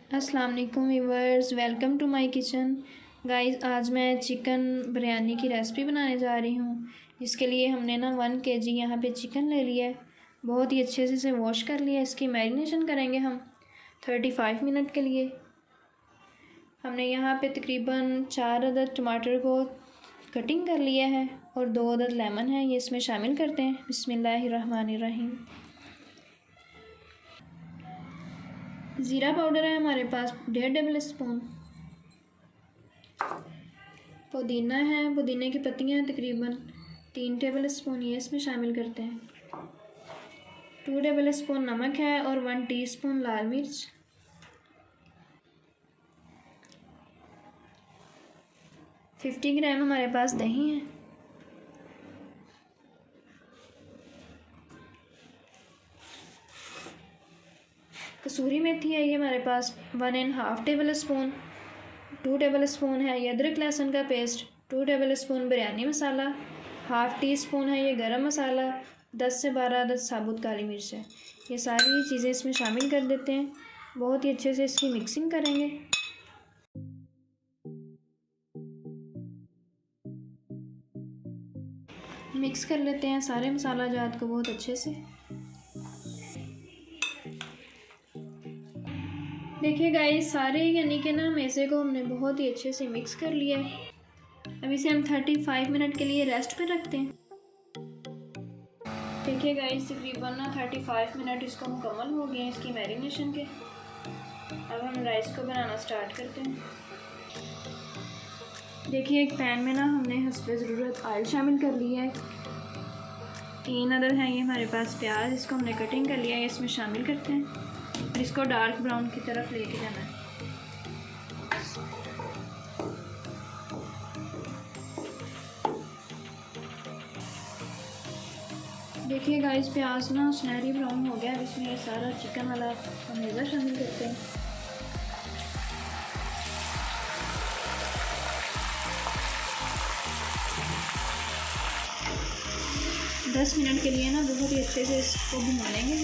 अस्सलाम वालेकुम viewers, welcome to my kitchen. Guys, आज मैं चिकन बिरयानी की रेसिपी बनाने जा रही हूँ। इसके लिए हमने ना 1 kg यहाँ पे चिकन ले लिया है। बहुत ही अच्छे से इसे वॉश कर लिया है। इसकी मैरिनेशन करेंगे हम 35 मिनट के लिए। हमने यहाँ पे तकरीबन 4 अदद टमाटर को कटिंग कर लिया है और 2 अदद लेमन है, ये इसमें शामिल करते हैं। बिस्मिल्लाहिर्रहमानिर्रहीम। ज़ीरा पाउडर है हमारे पास 1.5 टेबल स्पून। पुदीना है, पुदीने की पत्तियाँ हैं तकरीबन 3 टेबल स्पून, ये इसमें शामिल करते हैं। 2 टेबल स्पून नमक है और 1 टीस्पून लाल मिर्च। $50 ग्राम हमारे पास दही है। कसूरी मेथी है ये हमारे पास 1.5 टेबल स्पून। 2 टेबल स्पून है ये अदरक लहसुन का पेस्ट। 2 टेबल स्पून बिरयानी मसाला। हाफ़ टी स्पून है ये गरम मसाला। 10 से 12 अदद साबुत काली मिर्च है। ये सारी चीज़ें इसमें शामिल कर देते हैं। बहुत ही अच्छे से इसकी मिक्सिंग करेंगे। मिक्स कर लेते हैं सारे मसाला जात को बहुत अच्छे से। देखिए गाइस, सारे यानी कि ना मैसे को हमने बहुत ही अच्छे से मिक्स कर लिया है। अब इसे हम 35 मिनट के लिए रेस्ट पे रखते हैं। देखिए गाइस, तकरीबन ना 35 मिनट इसको मुकम्मल हो गए हैं इसकी मैरिनेशन के। अब हम राइस को बनाना स्टार्ट करते हैं। देखिए, एक पैन में ना हमने हस्बे ज़रूरत ऑयल शामिल कर लिया है। 3 अदद हैं ये हमारे पास प्याज, इसको हमने कटिंग कर लिया है, इसमें शामिल करते हैं और इसको डार्क ब्राउन की तरफ लेके जाना है। देखिए गाइस, प्याज ना सुनहरी ब्राउन हो गया। अब इसमें ये सारा चिकन वाला मेज़ा शामिल करते हैं। दस मिनट के लिए ना बहुत ही अच्छे से इसको भून लेंगे।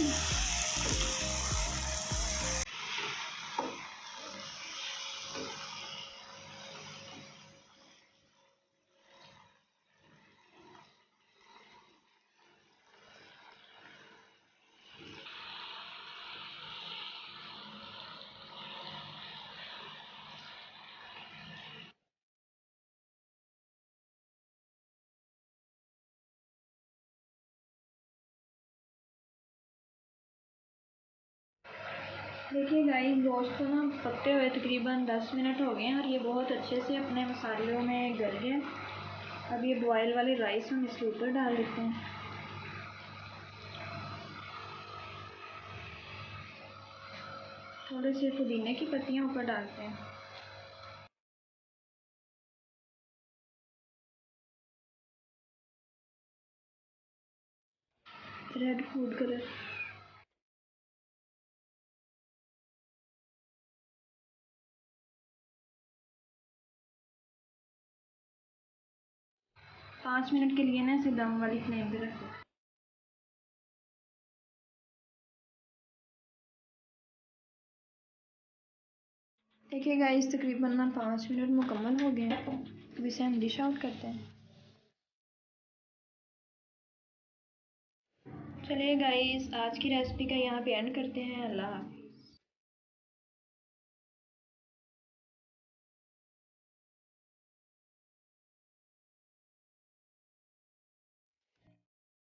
देखिए गाइस, गोश्त को ना पकते हुए तकरीबन 10 मिनट हो गए हैं और ये बहुत अच्छे से अपने मसालों में गल गए। अब ये बॉयल वाले राइस हम इसके ऊपर डाल देते हैं। थोड़े से पुदीने की पत्तियाँ ऊपर डालते हैं। Red food colour. पाँच मिनट के लिए ना इसे दम वाली फ्लेम पे रखो। देखिए गाइस, तकरीबन ना 5 मिनट मुकम्मल हो गए हैं। अब इसे हम डिश आउट करते हैं। चलिए गाइस, आज की रेसिपी का यहाँ पे एंड करते हैं। अल्लाह हाफ़िज़।